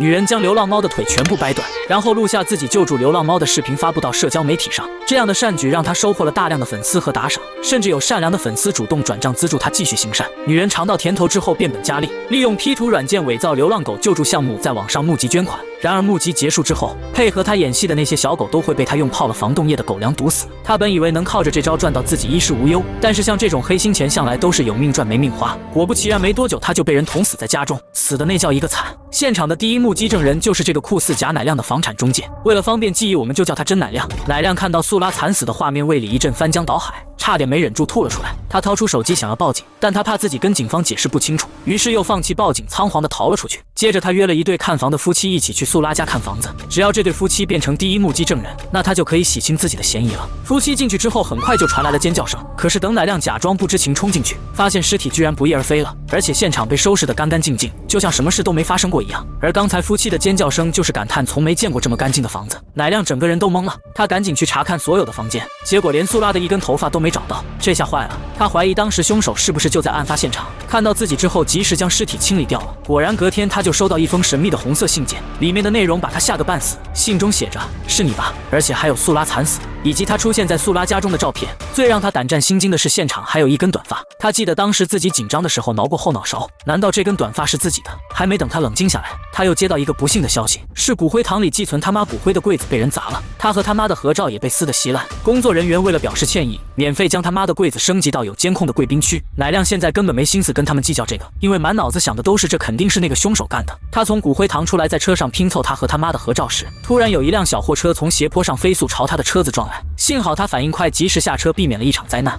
女人将流浪猫的腿全部掰断，然后录下自己救助流浪猫的视频发布到社交媒体上。这样的善举让她收获了大量的粉丝和打赏，甚至有善良的粉丝主动转账资助她继续行善。女人尝到甜头之后变本加厉，利用 P 图软件伪造流浪狗救助项目，在网上募集捐款。然而募集结束之后，配合她演戏的那些小狗都会被她用泡了防冻液的狗粮毒死。她本以为能靠着这招赚到自己衣食无忧，但是像这种黑心钱向来都是有命赚没命花。果不其然，没多久她就被人捅死在家中，死的那叫一个惨。现场的第一目击证人就是这个酷似贾乃亮的房产中介，为了方便记忆，我们就叫他真乃亮。乃亮看到素拉惨死的画面，胃里一阵翻江倒海，差点没忍住吐了出来。他掏出手机想要报警，但他怕自己跟警方解释不清楚，于是又放弃报警，仓皇地逃了出去。接着他约了一对看房的夫妻一起去素拉家看房子，只要这对夫妻变成第一目击证人，那他就可以洗清自己的嫌疑了。夫妻进去之后，很快就传来了尖叫声，可是等乃亮假装不知情冲进去，发现尸体居然不翼而飞了，而且现场被收拾得干干净净，就像什么事都没发生过一样。而刚才夫妻的尖叫声就是感叹从没见过这么干净的房子。乃亮整个人都懵了，他赶紧去查看所有的房间，结果连素拉的一根头发都没找到，这下坏了。他怀疑当时凶手是不是就在案发现场，看到自己之后及时将尸体清理掉了。果然隔天他就收到一封神秘的红色信件，里面的内容把他吓个半死。信中写着是你吧，而且还有素拉惨死以及他出现在素拉家中的照片。最让他胆战心惊的是现场还有一根短发，他记得当时自己紧张的时候挠过后脑勺，难道这根短发是自己的？还没等他冷静下来，他又接到一个不幸的消息，是骨灰堂里寄存他妈骨灰的柜子被人砸了，他和他妈的合照也被撕得稀烂。工作人员为了表示歉意，免费将他妈的柜子升级到有监控的贵宾区。乃亮现在根本没心思跟他们计较这个，因为满脑子想的都是这肯定是那个凶手干的。他从骨灰堂出来，在车上拼凑他和他妈的合照时，突然有一辆小货车从斜坡上飞速朝他的车子撞来，幸好他反应快，及时下车避免了一场灾难。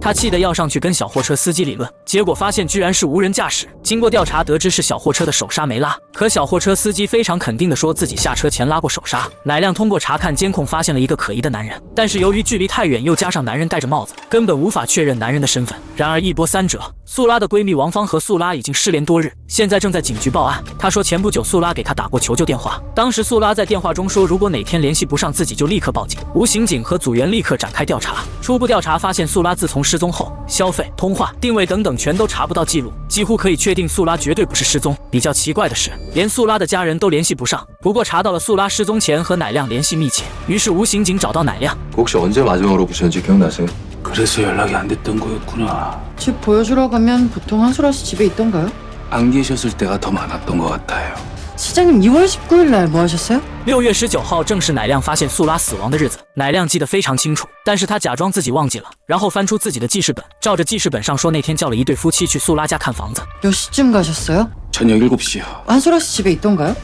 他气得要上去跟小货车司机理论，结果发现居然是无人驾驶。经过调查得知是小货车的手刹没拉，可小货车司机非常肯定地说自己下车前拉过手刹。乃亮通过查看监控发现了一个可疑的男人，但是由于距离太远，又加上男人戴着帽子，根本无法确认男人的身份。然而一波三折，素拉的闺蜜王芳和素拉已经失联多日，现在正在警局报案。她说前不久素拉给她打过求救电话，当时素拉在电话中说如果哪天联系不上自己就立刻报警。吴刑警和组员立刻展开调查，初步调查发现素拉自从失踪后，消费、通话、定位等等全都查不到记录，几乎可以确定素拉绝对不是失踪。比较奇怪的是，连素拉的家人都联系不上。不过查到了素拉失踪前和乃亮联系密切，于是吴刑警找到乃亮。 혹시 언제 마지막으로 보셨는지 기억나세요? 그래서 연락이 안 됐던 거였구나. 집 보여주러 가면 보통 한솔아 씨 집에 있던가요? 안 계셨을 때가 더 많았던 것 같아요. 시장님 2월 19일 날 뭐 하셨어요? 6月19号正是乃亮发现素拉死亡的日子，乃亮记得非常清楚，但是他假装自己忘记了，然后翻出自己的记事本，照着记事本上说那天叫了一对夫妻去素拉家看房子。 몇 시쯤 가셨어요? 저녁 7시요. 한솔아 씨 집에 있던가요?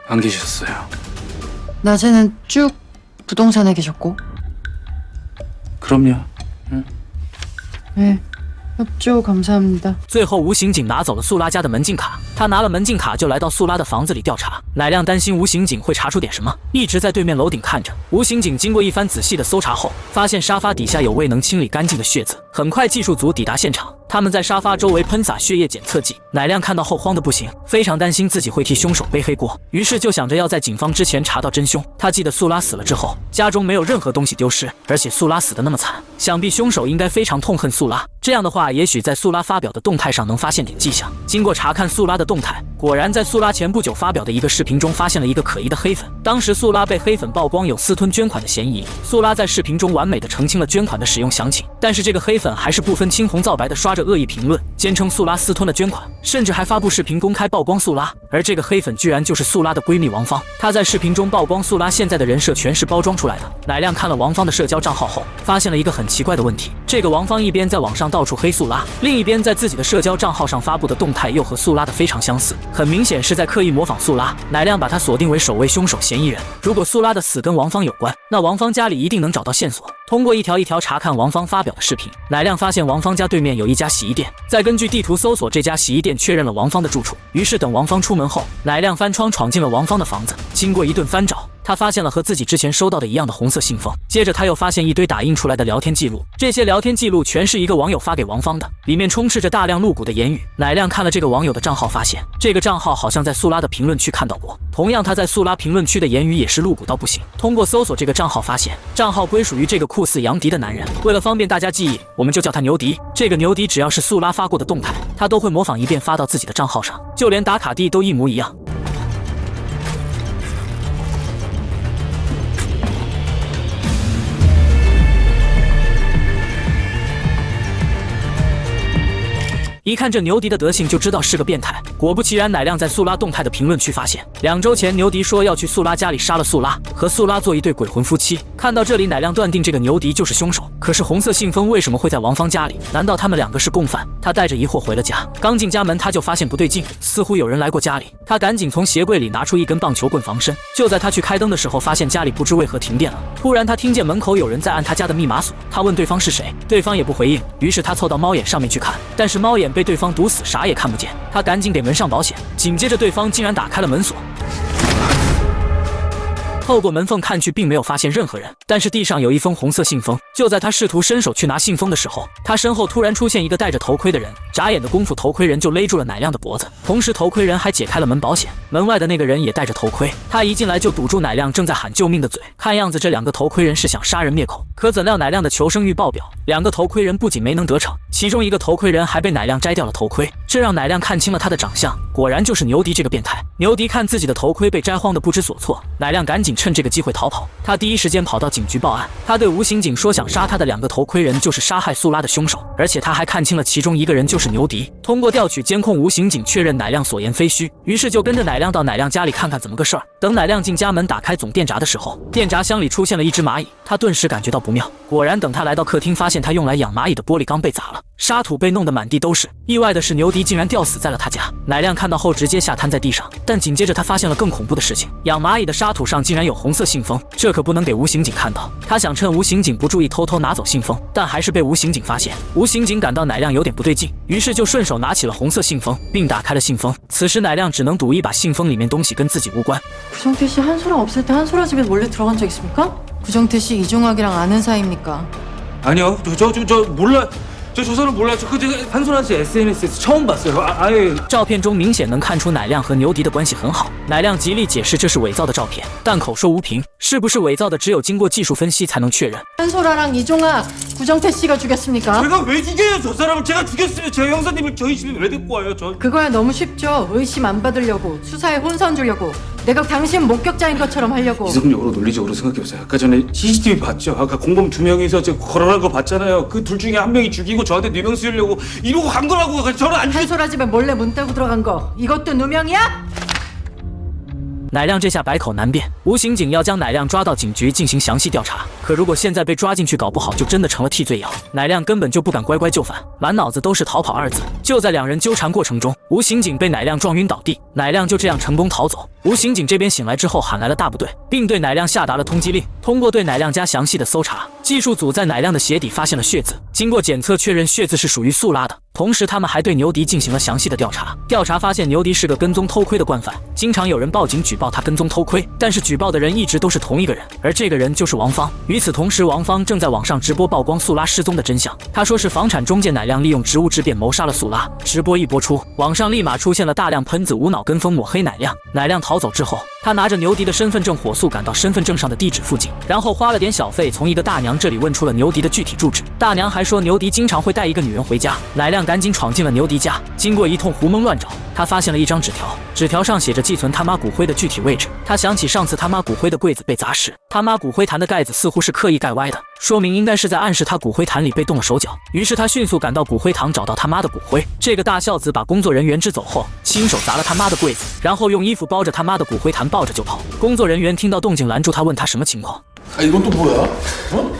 안 계셨어요. 낮에는 쭉 부동산에 계셨고. 그럼요. 응. 네, 협조 감사합니다. 最后吴刑警拿走了素拉家的门禁卡，他拿了门禁卡就来到素拉的房子里调查。乃亮担心吴刑警会查出点什么，一直在对面楼顶看着。吴刑警经过一番仔细的搜查后，发现沙发底下有未能清理干净的血渍。很快技术组抵达现场，他们在沙发周围喷洒血液检测剂。乃亮看到后慌得不行，非常担心自己会替凶手背黑锅，于是就想着要在警方之前查到真凶。他记得素拉死了之后，家中没有任何东西丢失，而且素拉死得那么惨，想必凶手应该非常痛恨素拉。这样的话，也许在素拉发表的动态上能发现点迹象。经过查看素拉的动态，果然在素拉前不久发表的一个视频中发现了一个可疑的黑粉。当时素拉被黑粉曝光有私吞捐款的嫌疑，素拉在视频中完美的澄清了捐款的使用详情，但是这个黑粉还是不分青红皂白的刷着恶意评论，坚称素拉私吞了捐款，甚至还发布视频公开曝光素拉。而这个黑粉居然就是素拉的闺蜜王芳，她在视频中曝光素拉现在的人设全是包装出来的。乃亮看了王芳的社交账号后，发现了一个很奇怪的问题，这个王芳一边在网上到处黑素拉，另一边在自己的社交账号上发布的动态又和素拉的非常相似，很明显是在刻意模仿素拉。乃亮把他锁定为首位凶手嫌疑人，如果素拉的死跟王芳有关，那王芳家里一定能找到线索。通过一条一条查看王芳发表的视频，乃亮发现王芳家对面有一家洗衣店，再根据地图搜索这家洗衣店，确认了王芳的住处。于是等王芳出门后，乃亮翻窗闯进了王芳的房子。经过一顿翻找，他发现了和自己之前收到的一样的红色信封。接着他又发现一堆打印出来的聊天记录，这些聊天记录全是一个网友发给王芳的，里面充斥着大量露骨的言语。乃亮看了这个网友的账号，发现这个账号好像在素拉的评论区看到过，同样他在素拉评论区的言语也是露骨到不行。通过搜索这个账号，发现账号归属于这个酷似杨迪的男人。为了方便大家记忆，我们就叫他牛迪。这个牛迪只要是素拉发过的动态，他都会模仿一遍发到自己的账号上，就连打卡地都一模一样。一看这牛迪的德性就知道是个变态。果不其然，乃亮在素拉动态的评论区发现，2周前牛迪说要去素拉家里杀了素拉，和素拉做一对鬼魂夫妻。看到这里，乃亮断定这个牛迪就是凶手。可是红色信封为什么会在王芳家里？难道他们2个是共犯？他带着疑惑回了家，刚进家门他就发现不对劲，似乎有人来过家里。他赶紧从鞋柜里拿出一根棒球棍防身。就在他去开灯的时候，发现家里不知为何停电了。突然他听见门口有人在按他家的密码锁，他问对方是谁，对方也不回应。于是他凑到猫眼上面去看，但是猫眼被对方堵死，啥也看不见。他赶紧给门上保险，紧接着对方竟然打开了门锁。透过门缝看去，并没有发现任何人，但是地上有一封红色信封。就在他试图伸手去拿信封的时候，他身后突然出现一个戴着头盔的人，眨眼的功夫，头盔人就勒住了乃亮的脖子，同时头盔人还解开了门保险。门外的那个人也戴着头盔，他一进来就堵住乃亮正在喊救命的嘴。看样子这2个头盔人是想杀人灭口，可怎料乃亮的求生欲爆表，2个头盔人不仅没能得逞，其中一个头盔人还被乃亮摘掉了头盔，这让乃亮看清了他的长相，果然就是牛迪这个变态。牛迪看自己的头盔被摘慌得不知所措，乃亮赶紧趁这个机会逃跑。他第一时间跑到警局报案，他对吴刑警说想杀他的2个头盔人就是杀害素拉的凶手，而且他还看清了其中一个人就是牛迪。通过调取监控，吴刑警确认乃亮所言非虚，于是就跟着乃亮到乃亮家里看看怎么个事儿。等乃亮进家门打开总电闸的时候，电闸箱里出现了一只蚂蚁，他顿时感觉到不妙。果然等他来到客厅，发现他用来养蚂蚁的玻璃缸被砸了，沙土被弄得满地都是。意外的是，牛迪竟然吊死在了他家。乃亮看到后直接吓瘫在地上，但紧接着他发现了更恐怖的事情，养蚂蚁的沙土上竟然有红色信封，这可不能给吴刑警看到。他想趁吴刑警不注意偷偷拿走信封，但还是被吴刑警发现。吴刑警感到乃亮有点不对劲，于是就顺手拿起了红色信封，并打开了信封。此时乃亮只能赌一把信封里面东西跟自己无关。 구정태 씨 한소라 없을 때 한소라 집에 몰래 들어간 적 있습니까? 구정태 씨 이종학이랑 아는 사이입니까? 아니요, 저 몰라. 저 사람 몰라요. 저 한솔아 씨 SNS에서 처음 봤어요. 아예 照片中明显能看出乃亮和牛迪的关系很好。乃亮极力解释这是伪造的照片，但口说无凭，是不是伪造的只有经过技术分析才能确认。 한소라랑 이종학 구정태 씨가 죽였습니까? 제가 왜 죽여요? 저 사람을 제가 죽였으면 제 형사님을 저희 집에 왜 데리고 와요? 저 그거야 너무 쉽죠. 의심 안 받으려고, 수사에 혼선 주려고, 내가 당신 목격자인 것처럼 하려고. 이성적으로 논리적으로 생각해보세요. 아까 전에 CCTV 봤죠? 아까 공범 2명이서 저 걸어간 거 봤잖아요. 그 둘 중에 1명이 죽이고 저한테 뉘명 씌우려고 이러고 간 거라고. 저는 안 한소라 집에 몰래 문 따고 들어간 거 이것도 누명이야? 乃亮这下百口难辩，吴刑警要将乃亮抓到警局进行详细调查。可如果现在被抓进去，搞不好就真的成了替罪羊。乃亮根本就不敢乖乖就范，满脑子都是逃跑2字。就在2人纠缠过程中，吴刑警被乃亮撞晕倒地，乃亮就这样成功逃走。吴刑警这边醒来之后喊来了大部队，并对乃亮下达了通缉令。通过对乃亮家详细的搜查，技术组在乃亮的鞋底发现了血渍，经过检测确认血渍是属于素拉的。同时，他们还对牛迪进行了详细的调查。调查发现，牛迪是个跟踪偷窥的惯犯，经常有人报警举报他跟踪偷窥，但是举报的人一直都是同一个人，而这个人就是王芳。与此同时，王芳正在网上直播曝光素拉失踪的真相。他说是房产中介乃亮利用职务之便谋杀了素拉。直播一播出，网上立马出现了大量喷子无脑跟风抹黑乃亮。乃亮逃走之后，他拿着牛迪的身份证火速赶到身份证上的地址附近，然后花了点小费从一个大娘这里问出了牛迪的具体住址。大娘还说牛迪经常会带一个女人回家。乃亮赶紧闯进了牛迪家，经过一通胡蒙乱找，他发现了一张纸条，纸条上写着寄存他妈骨灰的具体位置。他想起上次他妈骨灰的柜子被砸时，他妈骨灰坛的盖子似乎是刻意盖歪的，说明应该是在暗示他骨灰坛里被动了手脚。于是他迅速赶到骨灰堂，找到他妈的骨灰。这个大孝子把工作人员支走后，亲手砸了他妈的柜子，然后用衣服包着他妈的骨灰坛抱着就跑。工作人员听到动静拦住他，问他什么情况。 아 이건 또 뭐야? 어?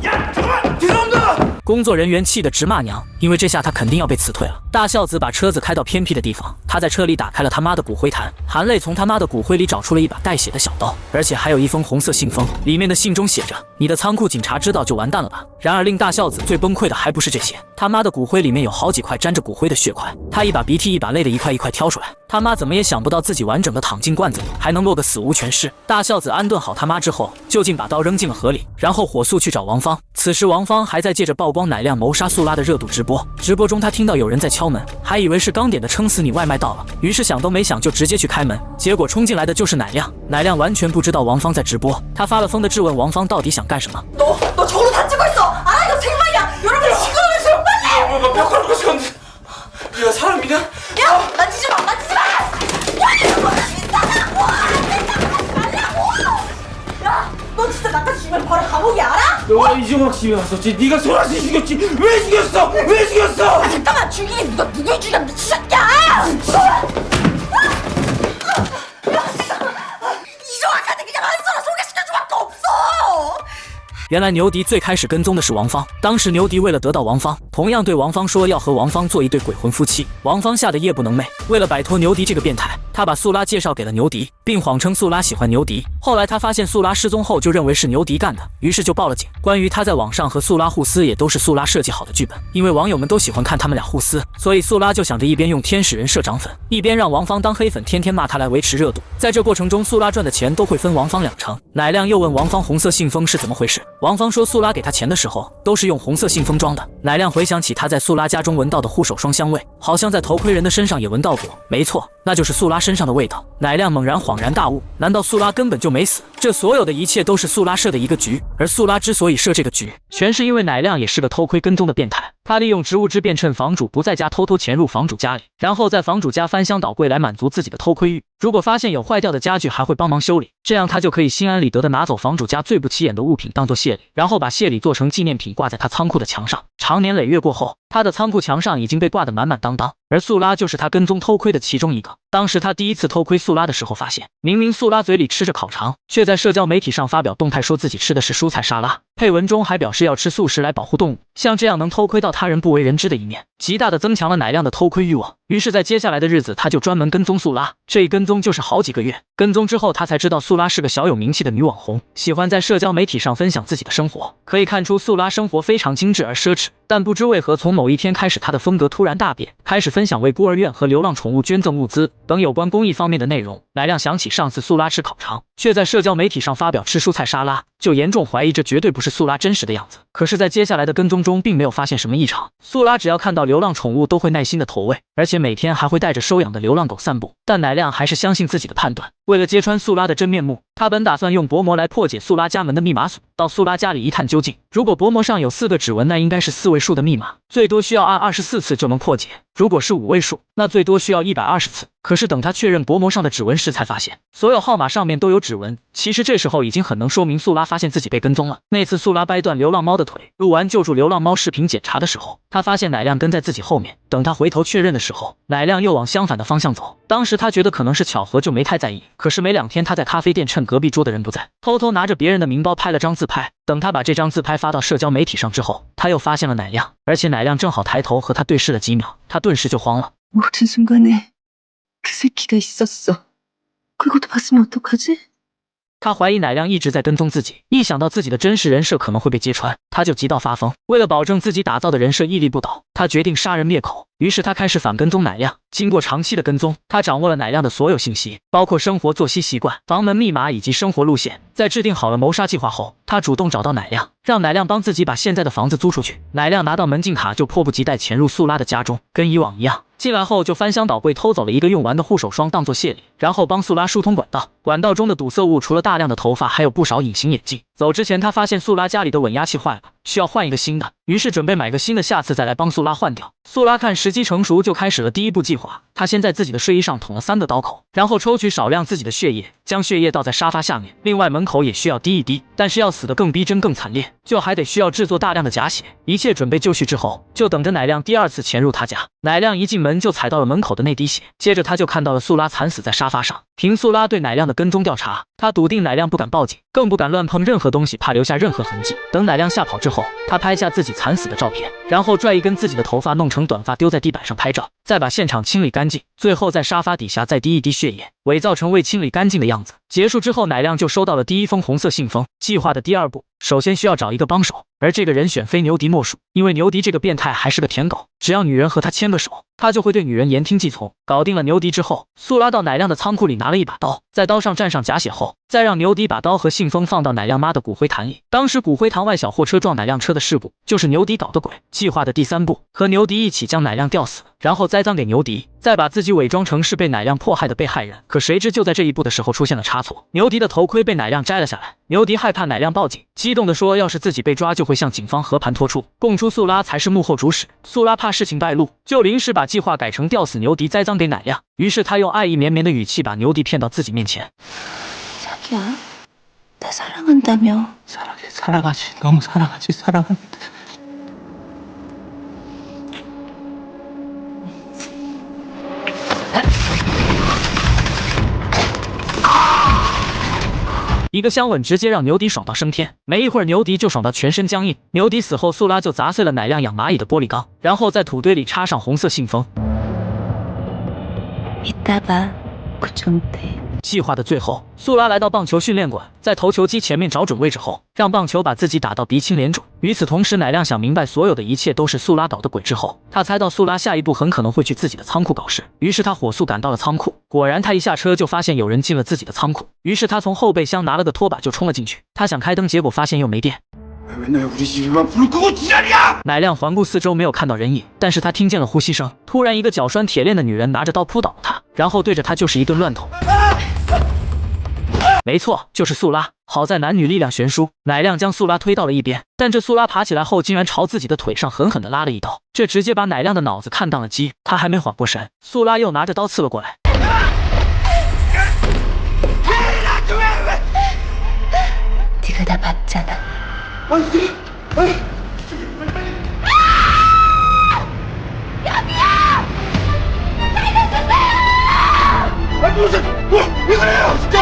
야! 잠깐만! 죄송합니다! 工作人员气得直骂娘，因为这下他肯定要被辞退了。大孝子把车子开到偏僻的地方，他在车里打开了他妈的骨灰坛，含泪从他妈的骨灰里找出了一把带血的小刀，而且还有一封红色信封，里面的信中写着：“你的仓库警察知道就完蛋了吧。”然而令大孝子最崩溃的还不是这些，他妈的骨灰里面有好几块沾着骨灰的血块，他一把鼻涕一把泪的一块一块挑出来，他妈怎么也想不到自己完整的躺进罐子里，还能落个死无全尸。大孝子安顿好他妈之后，就近把刀扔进了河里，然后火速去找王芳。此时王芳还在借着曝光乃亮谋杀素拉的热度直播，直播中他听到有人在敲门，还以为是刚点的撑死你外卖到了，于是想都没想就直接去开门，结果冲进来的就是乃亮。乃亮完全不知道王芳在直播，他发了疯的质问王芳到底想干什么。 너 저로 다치고 있어. 알아 이거 생방이야. 여러분 지금은 좀 빨리. 몇 가루 것이 건데 네가 사람이냐? 야 만지지 마 만지지 마. 야 이거 진짜라고. 말라고. 야너 진짜 나까지 죽이면 바로 감옥이 알아? 너가 이종학 집에 갔었지. 네가 소라 씨 죽였지. 왜 죽였어? 왜 죽였어? 아, 잠깐만 죽이니 누가 누굴 죽여 미친새끼야. 이종학한테 그냥 한서라 소개시켜줘밖에 없어. 原来牛迪最开始跟踪的是王芳，当时牛迪为了得到王芳，同样对王芳说要和王芳做一对鬼魂夫妻。王芳吓得夜不能寐，为了摆脱牛迪这个变态，他把素拉介绍给了牛迪，并谎称素拉喜欢牛迪。后来他发现素拉失踪后，就认为是牛迪干的，于是就报了警。关于他在网上和素拉互撕，也都是素拉设计好的剧本，因为网友们都喜欢看他们俩互撕，所以素拉就想着一边用天使人设涨粉，一边让王芳当黑粉，天天骂他来维持热度。在这过程中，素拉赚的钱都会分王芳2成。乃亮又问王芳红色信封是怎么回事，王芳说素拉给他钱的时候都是用红色信封装的。乃亮回想起他在素拉家中闻到的护手霜香味，好像在头盔人的身上也闻到过，没错，那就是素拉身上的味道。乃亮猛然恍然大悟，难道素拉根本就没死？这所有的一切都是素拉设的一个局，而素拉之所以设这个局，全是因为乃亮也是个偷窥跟踪的变态。他利用植物之便趁房主不在家，偷偷潜入房主家里，然后在房主家翻箱倒柜来满足自己的偷窥欲。如果发现有坏掉的家具，还会帮忙修理，这样他就可以心安理得的拿走房主家最不起眼的物品当做谢礼，然后把谢礼做成纪念品挂在他仓库的墙上。长年累月过后，他的仓库墙上已经被挂得满满当当，而素拉就是他跟踪偷窥的其中一个。当时他第一次偷窥素拉的时候，发现明明素拉嘴里吃着烤肠，却在社交媒体上发表动态说自己吃的是蔬菜沙拉，配文中还表示要吃素食来保护动物。像这样能偷窥到他人不为人知的一面，极大的增强了乃亮的偷窥欲望。于是在接下来的日子，他就专门跟踪素拉，这一跟踪就是好几个月。跟踪之后，他才知道素拉是个小有名气的女网红，喜欢在社交媒体上分享自己的生活。可以看出素拉生活非常精致而奢侈，但不知为何从某一天开始，她的风格突然大变，开始分享为孤儿院和流浪宠物捐赠物资等有关公益方面的内容。乃亮想起上次素拉吃烤肠，却在社交媒体上发表吃蔬菜沙拉，就严重怀疑这绝对不是素拉真实的样子。可是在接下来的跟踪中并没有发现什么异常，素拉只要看到流浪宠物都会耐心的投喂，而且每天还会带着收养的流浪狗散步。但乃亮还是相信自己的判断，为了揭穿素拉的真面目，他本打算用薄膜来破解素拉家门的密码锁，到素拉家里一探究竟。如果薄膜上有4个指纹，那应该是4位数的密码，最多需要按24次就能破解。如果是5位数，那最多需要120次。可是等他确认薄膜上的指纹时，才发现所有号码上面都有指纹。其实这时候已经很能说明素拉发现自己被跟踪了。那次素拉掰断流浪猫的腿，录完救助流浪猫视频检查的时候，他发现乃亮跟在自己后面。等他回头确认的时候，乃亮又往相反的方向走。当时他觉得可能是巧合，就没太在意。可是没2天，他在咖啡店趁隔壁桌的人不在，偷偷拿着别人的名包拍了张自拍。等他把这张自拍发到社交媒体上之后，他又发现了乃亮，而且乃亮正好抬头和他对视了几秒，他顿时就慌了。 모든 순간에 그 새끼가 있었어. 그것도 봤으면 어떡하지? 他怀疑乃亮一直在跟踪自己，一想到自己的真实人设可能会被揭穿，他就急到发疯。为了保证自己打造的人设屹立不倒，他决定杀人灭口。于是他开始反跟踪乃亮。经过长期的跟踪，他掌握了乃亮的所有信息，包括生活作息习惯、房门密码以及生活路线。在制定好了谋杀计划后，他主动找到乃亮，让乃亮帮自己把现在的房子租出去。乃亮拿到门禁卡就迫不及待潜入素拉的家中，跟以往一样。 进来后就翻箱倒柜偷走了一个用完的护手霜当做谢礼，然后帮素拉疏通管道。管道中的堵塞物除了大量的头发，还有不少隐形眼镜。走之前他发现素拉家里的稳压器坏了，需要换一个新的，于是准备买个新的，下次再来帮素拉换掉。素拉看时机成熟，就开始了第一步计划。他先在自己的睡衣上捅了3个刀口，然后抽取少量自己的血液，将血液倒在沙发下面。另外门口也需要滴一滴，但是要死得更逼真更惨烈，就还得需要制作大量的假血。一切准备就绪之后，就等着乃亮第2次潜入他家。乃亮一进门就踩到了门口的那滴血，接着他就看到了素拉惨死在沙发上。凭素拉对乃亮的跟踪调查，他笃定乃亮不敢报警，更不敢乱碰任何东西，怕留下任何痕迹。等乃亮吓跑之后，后，他拍下自己惨死的照片，然后拽一根自己的头发弄成短发丢在地板上拍照，再把现场清理干净，最后在沙发底下再滴一滴血液，伪造成未清理干净的样子。结束之后，乃亮就收到了第一封红色信封。计划的第二步，首先需要找一个帮手，而这个人选非牛迪莫属，因为牛迪这个变态还是个舔狗，只要女人和他牵个手，他就会对女人言听计从。搞定了牛迪之后，素拉到乃亮的仓库里拿了一把刀，在刀上蘸上假血后，再让牛迪把刀和信封放到乃亮妈的骨灰坛里。当时骨灰坛外小货车撞乃亮车的事故，就是牛迪搞的鬼。计划的第三步，和牛迪一起将乃亮吊死，然后栽赃给牛迪，再把自己伪装成是被乃亮迫害的被害人。可谁知就在这一步的时候出现了差错，牛迪的头盔被乃亮摘了下来。牛迪害怕乃亮报警，激动地说要是自己被抓就会向警方和盘托出，供出素拉才是幕后主使。素拉怕事情败露，就临时把计划改成吊死牛迪栽赃给乃亮，于是他用爱意绵绵的语气把牛迪骗到自己面前。 자기야, 나 사랑한다며. 사랑하지 너무 사랑하지 사랑한다.「一个香吻直接让牛迪爽到升天，没一会儿牛迪就爽到全身僵硬。牛迪死后，素拉就砸碎了乃亮养蚂蚁的玻璃缸，然后在土堆里插上红色信封。 이따 봐, 구청대. 计划的最后，素拉来到棒球训练馆，在投球机前面找准位置后，让棒球把自己打到鼻青脸肿。与此同时，乃亮想明白所有的一切都是素拉搞的鬼之后，他猜到素拉下一步很可能会去自己的仓库搞事，于是他火速赶到了仓库。果然，他一下车就发现有人进了自己的仓库，于是他从后备箱拿了个拖把就冲了进去。他想开灯，结果发现又没电。 乃亮环顾四周，没有看到人影，但是他听见了呼吸声。突然，一个脚拴铁链的女人拿着刀扑倒了他，然后对着他就是一顿乱捅。没错，就是素拉。好在男女力量悬殊，乃亮将素拉推到了一边，但这素拉爬起来后，竟然朝自己的腿上狠狠地拉了一刀，这直接把乃亮的脑子看当了鸡。他还没缓过神，素拉又拿着刀刺了过来。 네가 다 봤잖아. 왜 그래요 진짜!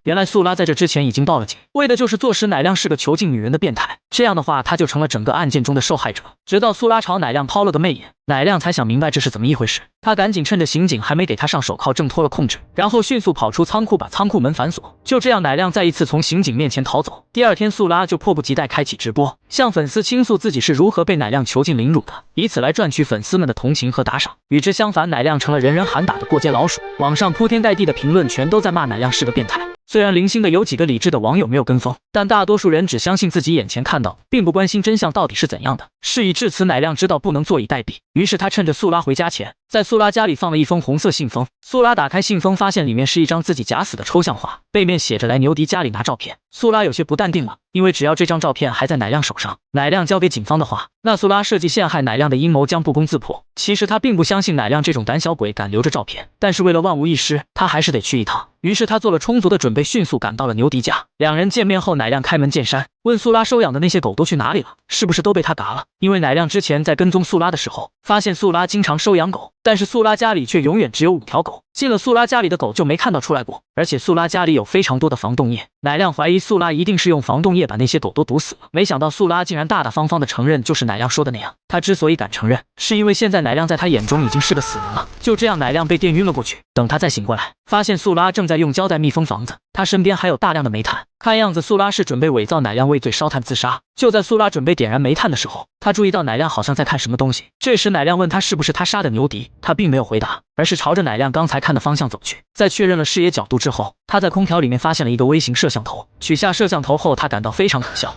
原来素拉在这之前已经报了警，为的就是坐实乃亮是个囚禁女人的变态。这样的话，他就成了整个案件中的受害者。直到素拉朝乃亮抛了个媚眼，乃亮才想明白这是怎么一回事。他赶紧趁着刑警还没给他上手铐，挣脱了控制，然后迅速跑出仓库，把仓库门反锁。就这样，乃亮再一次从刑警面前逃走。第二天，素拉就迫不及待开启直播，向粉丝倾诉自己是如何被乃亮囚禁凌辱的，以此来赚取粉丝们的同情和打赏。与之相反，乃亮成了人人喊打的过街老鼠，网上铺天盖地的评论全都在骂乃亮是个变态。 虽然零星的有几个理智的网友没有跟风，但大多数人只相信自己眼前看到，并不关心真相到底是怎样的。事已至此，乃亮知道不能坐以待毙，于是他趁着素拉回家前，在素拉家里放了一封红色信封。素拉打开信封，发现里面是一张自己假死的抽象画，背面写着来牛迪家里拿照片。素拉有些不淡定了，因为只要这张照片还在乃亮手上，乃亮交给警方的话，那素拉设计陷害乃亮的阴谋将不攻自破。其实他并不相信乃亮这种胆小鬼敢留着照片，但是为了万无一失，他还是得去一趟。于是他做了充足的准备，迅速赶到了牛迪家。两人见面后，乃亮开门见山问素拉收养的那些狗都去哪里了，是不是都被他嘎了？因为乃亮之前在跟踪素拉的时候，发现素拉经常收养狗，但是素拉家里却永远只有5条狗，进了素拉家里的狗就没看到出来过，而且素拉家里有非常多的防冻液。乃亮怀疑素拉一定是用防冻液把那些狗都毒死了，没想到素拉竟然大大方方的承认就是乃亮说的那样。他之所以敢承认，是因为现在乃亮在他眼中已经是个死人了。就这样，乃亮被电晕了过去。等他再醒过来，发现素拉正在用胶带密封房子，他身边还有大量的煤炭。看样子素拉是准备伪造乃亮畏罪烧炭自杀。就在素拉准备点燃煤炭的时候，他注意到乃亮好像在看什么东西。这时乃亮问他是不是他杀的牛迪，他并没有回答，而是朝着乃亮刚才看的方向走去。在确认了视野角度之后，他在空调里面发现了一个微型摄像头。取下摄像头后，他感到非常可笑。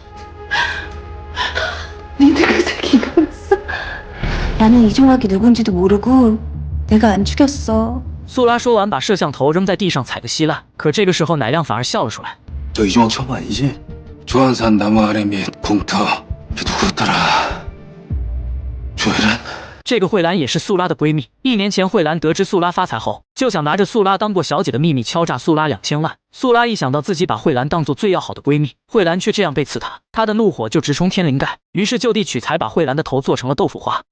니네가 새끼가 왔어. 나는 이종학이 누군지도 모르고 내가 안 죽였어. 素拉说完，把摄像头扔在地上踩个稀烂。可这个时候，乃亮反而笑了出来。 너 이종학 처음 아니지? 조한산 나무 아래 및 공터 누구였더라? 조혜란? 这个慧兰也是素拉的闺蜜。1年前，慧兰得知素拉发财后，就想拿着素拉当过小姐的秘密敲诈素拉2000万。素拉一想到自己把慧兰当做最要好的闺蜜，慧兰却这样背刺她，她的怒火就直冲天灵盖，于是就地取材，把慧兰的头做成了豆腐花。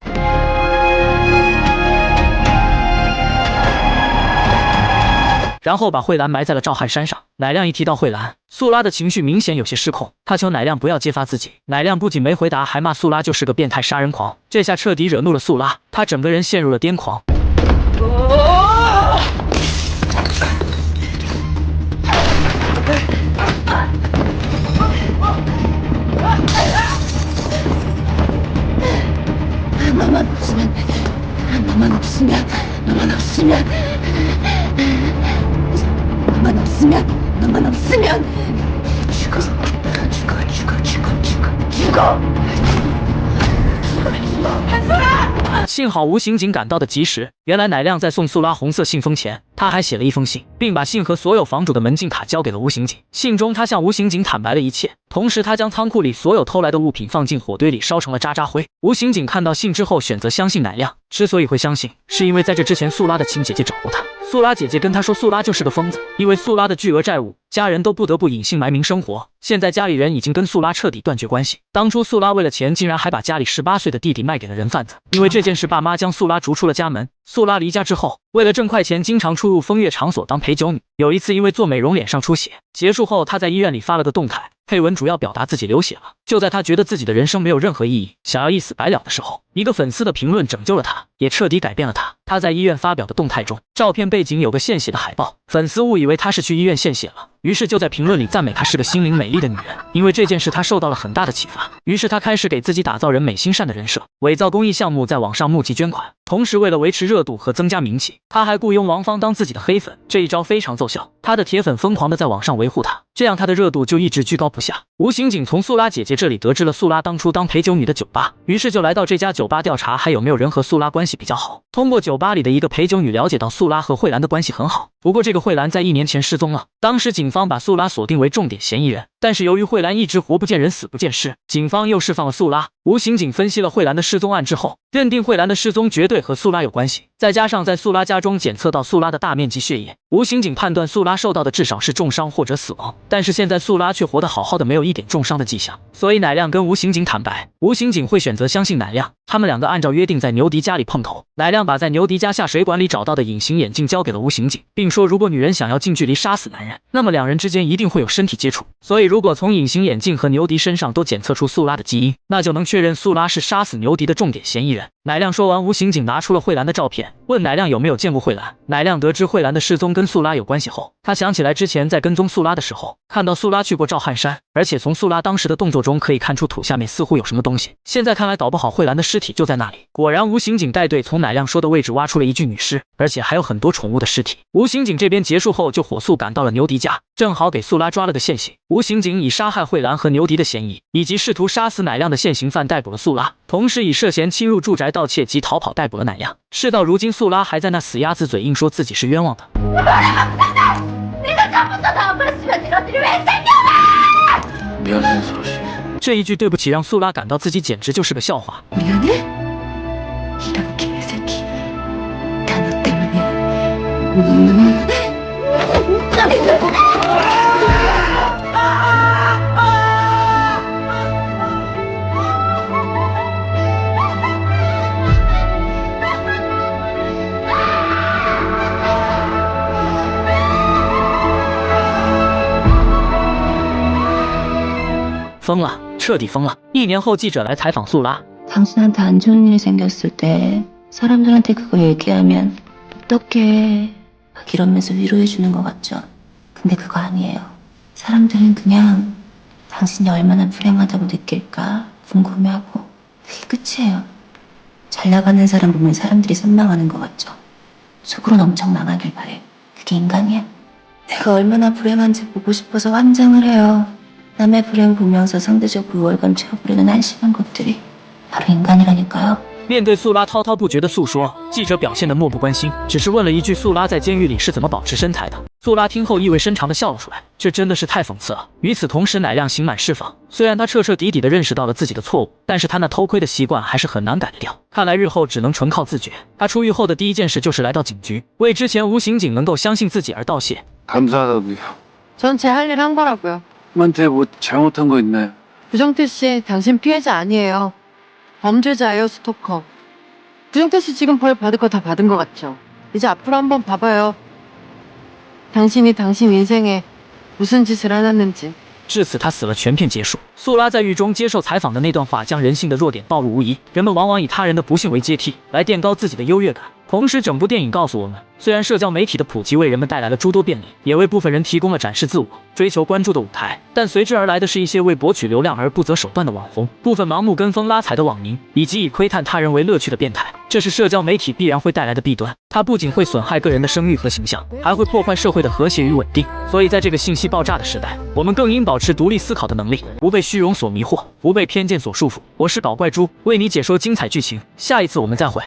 然后把慧兰埋在了赵汉山上。乃亮一提到慧兰，素拉的情绪明显有些失控，他求乃亮不要揭发自己。乃亮不仅没回答，还骂素拉就是个变态杀人狂。这下彻底惹怒了素拉，他整个人陷入了癫狂。너만 없으면 죽어.幸好吴刑警赶到的及时，原来乃亮在送素拉红色信封前，他还写了一封信，并把信和所有房主的门禁卡交给了吴刑警。信中他向吴刑警坦白了一切，同时他将仓库里所有偷来的物品放进火堆里烧成了渣渣灰。吴刑警看到信之后选择相信乃亮，之所以会相信，是因为在这之前素拉的亲姐姐找过他，素拉姐姐跟他说素拉就是个疯子，因为素拉的巨额债务，家人都不得不隐姓埋名生活。现在家里人已经跟素拉彻底断绝关系。当初素拉为了钱，竟然还把家里18岁的弟弟卖给了人贩子。因为这件事，爸妈将素拉逐出了家门。素拉离家之后，为了挣快钱，经常出入风月场所当陪酒女。有一次因为做美容脸上出血，结束后她在医院里发了个动态，配文主要表达自己流血了。就在她觉得自己的人生没有任何意义，想要一死百了的时候，一个粉丝的评论拯救了她，也彻底改变了她。她在医院发表的动态中，照片背景有个献血的海报，粉丝误以为她是去医院献血了，于是就在评论里赞美她是个心灵美丽的女人。因为这件事，她受到了很大的启发，于是她开始给自己打造人美心善的人设，伪造公益项目，在网上募集捐款。同时为了维持热度和增加名气，她还雇佣王芳当自己的黑粉，这一招非常奏效，她的铁粉疯狂的在网上维护她，这样她的热度就一直居高不下。吴刑警从素拉姐姐这里得知了素拉当初当陪酒女的酒吧，于是就来到这家酒吧调查还有没有人和素拉关系比较好。通过酒吧里的一个陪酒女了解到素拉和慧兰的关系很好，不过这个慧兰在1年前失踪了，当时警方把素拉锁定为重点嫌疑人，但是由于慧兰一直活不见人死不见尸，警方又释放了素拉。吴刑警分析了慧兰的失踪案之后，认定慧兰的失踪绝对和素拉有关系，再加上在素拉家中检测到素拉的大面积血液，吴刑警判断素拉受到的至少是重伤或者死亡。但是现在素拉却活得好好的，没有一点重伤的迹象，所以乃亮跟吴刑警坦白，吴刑警会选择相信乃亮。他们两个按照约定在牛迪家里碰头，乃亮把在牛迪家下水管里找到的隐形眼镜交给了吴刑警，并说如果女人想要近距离杀死男人，那么两人之间一定会有身体接触，所以如果从隐形眼镜和牛迪身上都检测出素拉的基因，那就能确认素拉是杀死牛迪的重点嫌疑人。乃亮说完，吴刑警拿出了慧兰的照片，问乃亮有没有见过慧兰。乃亮得知慧兰的失踪跟素拉有关系后，他想起来之前在跟踪素拉的时候，看到素拉去过赵汉山，而且从素拉当时的动作中可以看出土下面似乎有什么东西。现在看来，搞不好慧兰的尸体就在那里。果然，吴刑警带队从乃亮说的位置挖出了一具女尸，而且还有很多宠物的尸体。吴刑警这边结束后，就火速赶到了牛迪家，正好给素拉抓了个现行。吴刑警以杀害慧兰和牛迪的嫌疑，以及试图杀死乃亮的现行犯逮捕了素拉，同时以涉嫌侵入住宅盗窃及逃跑逮捕了乃亮。事到如今，素拉还在那死鸭子嘴硬说自己是冤枉的。这一句对不起让素拉感到自己简直就是个笑话。疯了，彻底疯了。1年后，记者来采访素拉。 당신한테 안 좋은 일이 생겼을 때 사람들한테 그거 얘기하면 어떡해 막 이러면서 위로해 주는 것 같죠? 근데 그거 아니에요. 사람들은 그냥 당신이 얼마나 불행하다고 느낄까 궁금해하고 그게 끝이에요. 잘 나가는 사람 보면 사람들이 선망하는 것 같죠? 속으로는 엄청 망하길 바래. 그게 인간이야. 내가 얼마나 불행한지 보고 싶어서 환장을 해요. 남의 불행 보면서 상대적으로 우월감 채워보려는 한심한 것들이 바로 인간이라니까요. 面对素拉滔滔不绝的诉说，记者表现得漠不关心，只是问了一句素拉在监狱里是怎么保持身材的。素拉听后意味深长地笑了出来，这真的是太讽刺了。与此同时，乃亮刑满释放，虽然他彻彻底底地认识到了自己的错误，但是他那偷窥的习惯还是很难改得掉。看来日后只能纯靠自觉。他出狱后的第一件事就是来到警局，为之前吴刑警能够相信自己而道谢。 감사하다고요. 전 제 할 일 한 거라고요. 한테 뭐 잘못한 거 있나요? 부정태 씨, 당신 피해자 아니에요. 범죄자예요, 스토커. 부정태 씨 지금 벌 받을 거 다 받은 거 같죠? 이제 앞으로 한번 봐봐요. 당신이 당신 인생에 무슨 짓을 해놨는지. 至此，他死了，全片结束。素拉在狱中接受采访的那段话，将人性的弱点暴露无遗。人们往往以他人的不幸为阶梯，来垫高自己的优越感。同时，整部电影告诉我们，虽然社交媒体的普及为人们带来了诸多便利，也为部分人提供了展示自我、追求关注的舞台，但随之而来的是一些为博取流量而不择手段的网红，部分盲目跟风拉踩的网民，以及以窥探他人为乐趣的变态。这是社交媒体必然会带来的弊端，它不仅会损害个人的声誉和形象，还会破坏社会的和谐与稳定。所以，在这个信息爆炸的时代，我们更应保持独立思考的能力，不被虚荣所迷惑，不被偏见所束缚。我是搞怪猪，为你解说精彩剧情，下一次我们再会。